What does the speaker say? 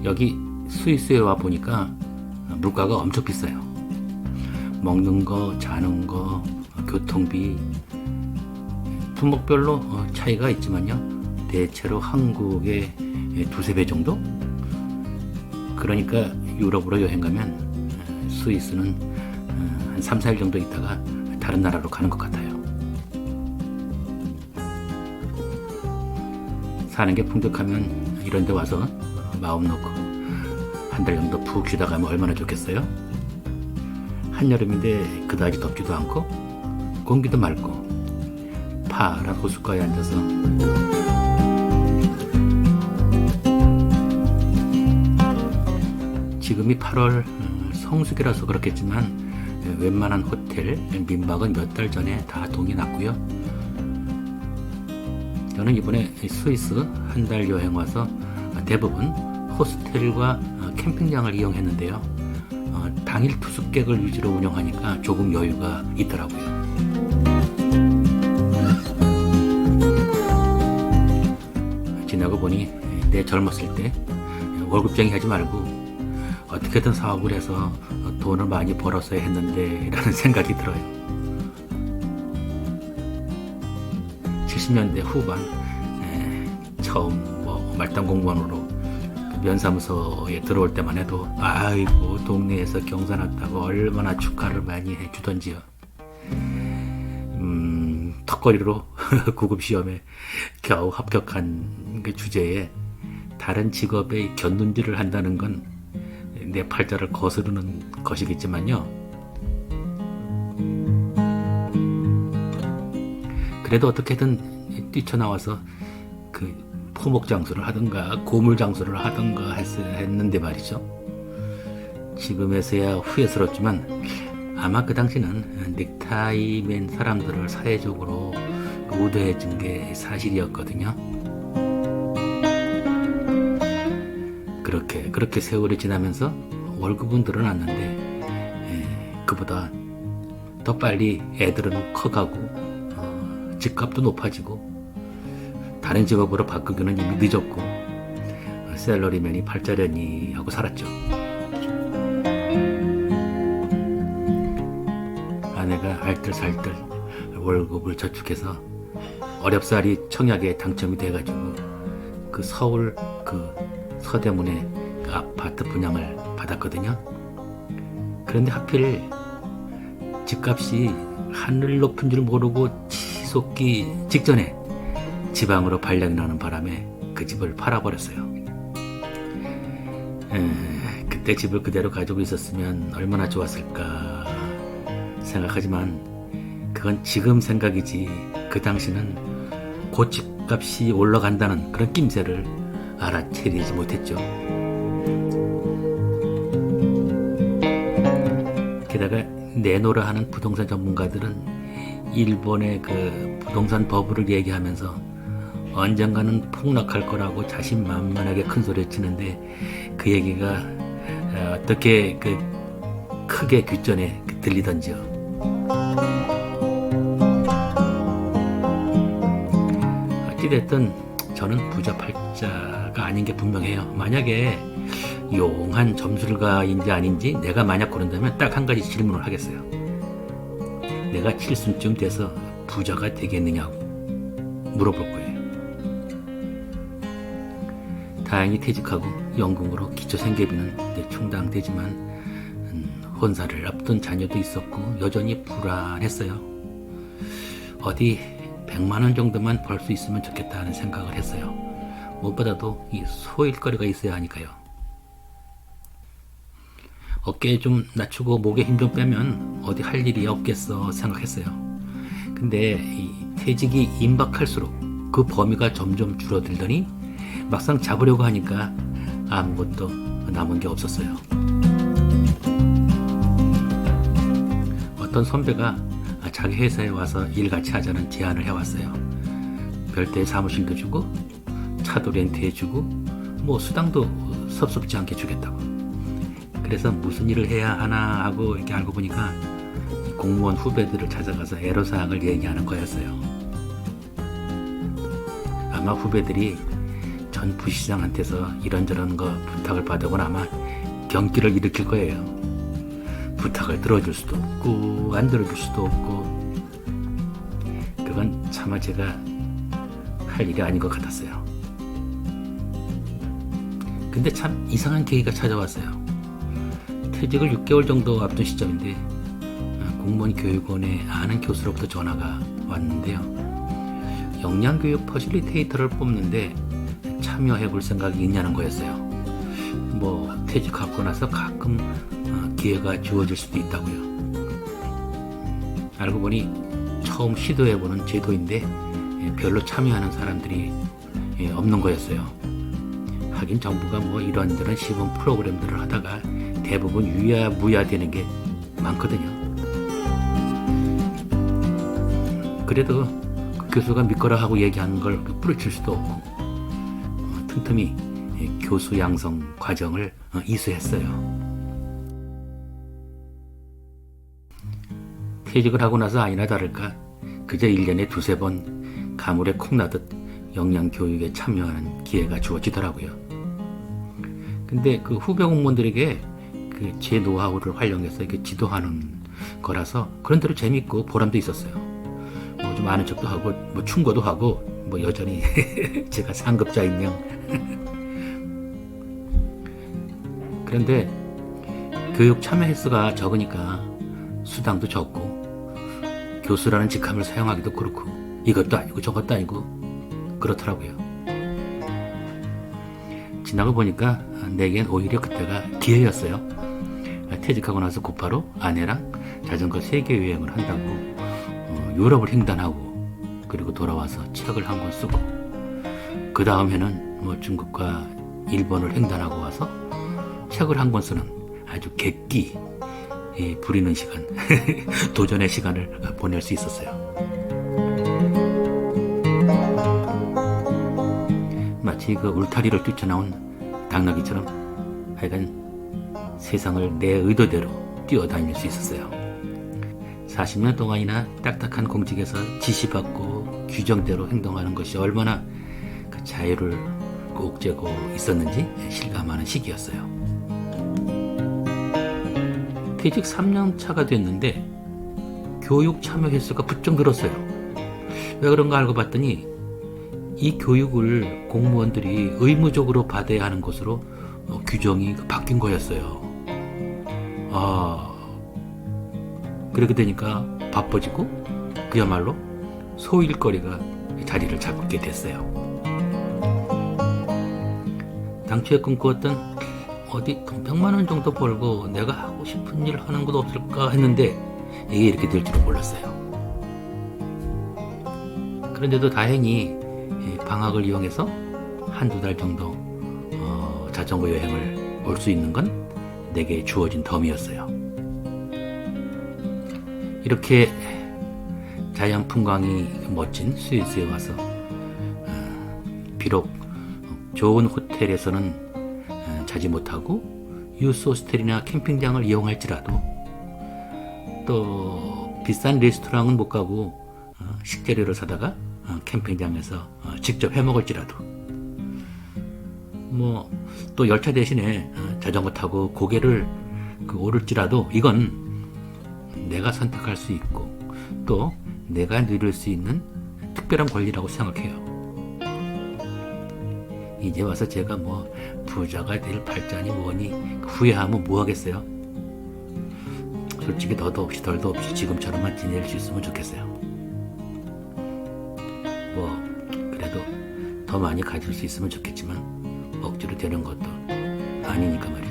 여기 스위스에 와 보니까 물가가 엄청 비싸요. 먹는 거, 자는 거, 교통비 품목별로 차이가 있지만요, 대체로 한국의 두세 배 정도? 그러니까 유럽으로 여행 가면 스위스는 한 3, 4일 정도 있다가 다른 나라로 가는 것 같아요. 사는 게 풍족하면 이런 데 와서 마음 놓고 한 달 정도 푹 쉬다 가면 얼마나 좋겠어요? 한여름인데 그다지 덥지도 않고 공기도 맑고 파란 호숫가에 앉아서 지금이 8월 성수기라서 그렇겠지만 웬만한 호텔, 민박은 몇 달 전에 다 동이 났고요. 저는 이번에 스위스 한 달 여행 와서 대부분 호스텔과 캠핑장을 이용했는데요. 당일 투숙객을 위주로 운영하니까 조금 여유가 있더라고요. 지나고 보니 내 젊었을 때 월급쟁이 하지 말고 어떻게든 사업을 해서 돈을 많이 벌었어야 했는데 라는 생각이 들어요. 70년대 후반 처음 말단 공무원으로 면사무소에 들어올 때만 해도 아이고 동네에서 경사 났다고 얼마나 축하를 많이 해주던지요. 턱걸이로 구급시험에 겨우 합격한 그 주제에 다른 직업에 곁눈질을 한다는 건 내 팔자를 거스르는 것이겠지만요, 그래도 어떻게든 뛰쳐나와서 그 포목장수를 하든가 고물장수를 하든가 했는데 말이죠. 지금에서야 후회스럽지만 아마 그 당시는 넥타이 맨 사람들을 사회적으로 우대해 준 게 사실이었거든요. 그렇게 세월이 지나면서 월급은 늘어났는데 그보다 더 빨리 애들은 커가고 집값도 높아지고 다른 직업으로 바꾸기는 이미 늦었고 샐러리맨이 팔자려니 하고 살았죠. 아내가 알뜰살뜰 월급을 저축해서 어렵사리 청약에 당첨이 돼가지고 그 서울 그 서대문에 그 아파트 분양을 받았거든요. 그런데 하필 집값이 하늘 높은 줄 모르고 치솟기 직전에 지방으로 발령이 나는 바람에 그 집을 팔아버렸어요. 그때 집을 그대로 가지고 있었으면 얼마나 좋았을까 생각하지만 그건 지금 생각이지 그 당시는 곧 집값이 올라간다는 그런 낌새를 알아채리지 못했죠. 게다가 내노라 하는 부동산 전문가들은 일본의 그 부동산 버블을 얘기하면서 언젠가는 폭락할 거라고 자신만만하게 큰 소리 치는데 그 얘기가 어떻게 그 크게 귓전에 들리던지요. 어찌됐든 저는 부자 팔자가 아닌 게 분명해요. 만약에 용한 점술가인지 아닌지 내가 만약 고른다면 딱 한 가지 질문을 하겠어요. 내가 칠순쯤 돼서 부자가 되겠느냐고 물어볼 거예요. 다행히 퇴직하고 연금으로 기초생계비는 충당되지만 혼사를 앞둔 자녀도 있었고 여전히 불안했어요. 어디 100만 원 정도만 벌 수 있으면 좋겠다 하는 생각을 했어요. 무엇보다도 이 소일거리가 있어야 하니까요. 어깨에 좀 낮추고 목에 힘 좀 빼면 어디 할 일이 없겠어 생각했어요. 근데 이 퇴직이 임박할수록 그 범위가 점점 줄어들더니 막상 잡으려고 하니까 아무것도 남은 게 없었어요. 어떤 선배가 자기 회사에 와서 일 같이 하자는 제안을 해왔어요. 별도의 사무실도 주고 차도 렌트해주고 뭐 수당도 섭섭지 않게 주겠다고. 그래서 무슨 일을 해야 하나 하고 이렇게 알고 보니까 공무원 후배들을 찾아가서 애로사항을 얘기하는 거였어요. 아마 후배들이 전 부시장한테서 이런저런 거 부탁을 받으면 아마 경기를 일으킬 거예요. 부탁을 들어줄 수도 없고 안 들어줄 수도 없고, 그건 차마 제가 할 일이 아닌 것 같았어요. 근데 참 이상한 계기가 찾아왔어요. 퇴직을 6개월 정도 앞둔 시점인데 공무원 교육원에 아는 교수로부터 전화가 왔는데요. 역량교육 퍼실리테이터를 뽑는데 참여해볼 생각이 있냐는 거였어요. 뭐 퇴직하고 나서 가끔 기회가 주어질 수도 있다고요. 알고 보니 처음 시도해보는 제도인데 별로 참여하는 사람들이 없는 거였어요. 하긴 정부가 뭐 이런저런 시범 프로그램들을 하다가 대부분 유야무야 되는 게 많거든요. 그래도 그 교수가 믿거라 하고 얘기하는 걸 뿌리칠 수도 없고 틈틈이 교수 양성 과정을 이수했어요. 퇴직을 하고 나서 아니나 다를까 그저 1년에 두세 번 가물에 콩 나듯 역량교육에 참여하는 기회가 주어지더라고요. 근데 그 후배 공무원들에게 제 노하우를 활용해서 이렇게 지도하는 거라서 그런 대로 재밌고 보람도 있었어요. 뭐 좀 아는 척도 하고 뭐 충고도 하고 뭐 여전히 제가 상급자인 양. 그런데 교육 참여 횟수가 적으니까 수당도 적고 교수라는 직함을 사용하기도 그렇고 이것도 아니고 저것도 아니고 그렇더라고요. 지나고 보니까 내겐 오히려 그때가 기회였어요. 퇴직하고 나서 곧바로 아내랑 자전거 세계 여행을 한다고 유럽을 횡단하고 그리고 돌아와서 책을 한 권 쓰고 그 다음 해는 뭐 중국과 일본을 횡단하고 와서 책을 한 권 쓰는 아주 객기 부리는 시간 도전의 시간을 보낼 수 있었어요. 마치 그 울타리를 뛰쳐나온 당나귀처럼 하여간 세상을 내 의도대로 뛰어다닐 수 있었어요. 40년 동안이나 딱딱한 공직에서 지시받고 규정대로 행동하는 것이 얼마나 그 자유를 옥죄고 있었는지 실감하는 시기였어요. 퇴직 3년 차가 됐는데 교육 참여 횟수가 부쩍 늘었어요. 왜 그런가 알고 봤더니 이 교육을 공무원들이 의무적으로 받아야 하는 것으로 규정이 바뀐 거였어요. 그렇게 되니까 바빠지고 그야말로 소일거리가 자리를 잡게 됐어요. 당초에 꿈꾸었던 어디 돈 100만 원 정도 벌고 내가 하고 싶은 일 하는 것 없을까 했는데 이게 이렇게 될 줄은 몰랐어요. 그런데도 다행히 방학을 이용해서 한두 달 정도 자전거 여행을 올 수 있는 건 내게 주어진 덤이었어요. 이렇게 자연 풍광이 멋진 스위스에 와서 비록 좋은 호텔에서는 자지 못하고 유스 호스텔이나 캠핑장을 이용할지라도 또 비싼 레스토랑은 못 가고 식재료를 사다가 캠핑장에서 직접 해 먹을지라도 뭐 또 열차 대신에 자전거 타고 고개를 오를지라도 이건 내가 선택할 수 있고 또 내가 누릴 수 있는 특별한 권리라고 생각해요. 이제 와서 제가 뭐 부자가 될 발전이 뭐니 후회하면 뭐 하겠어요. 솔직히 더도 없이 덜도 없이 지금처럼만 지낼 수 있으면 좋겠어요. 뭐 그래도 더 많이 가질 수 있으면 좋겠지만 억지로 되는 것도 아니니까 말이죠.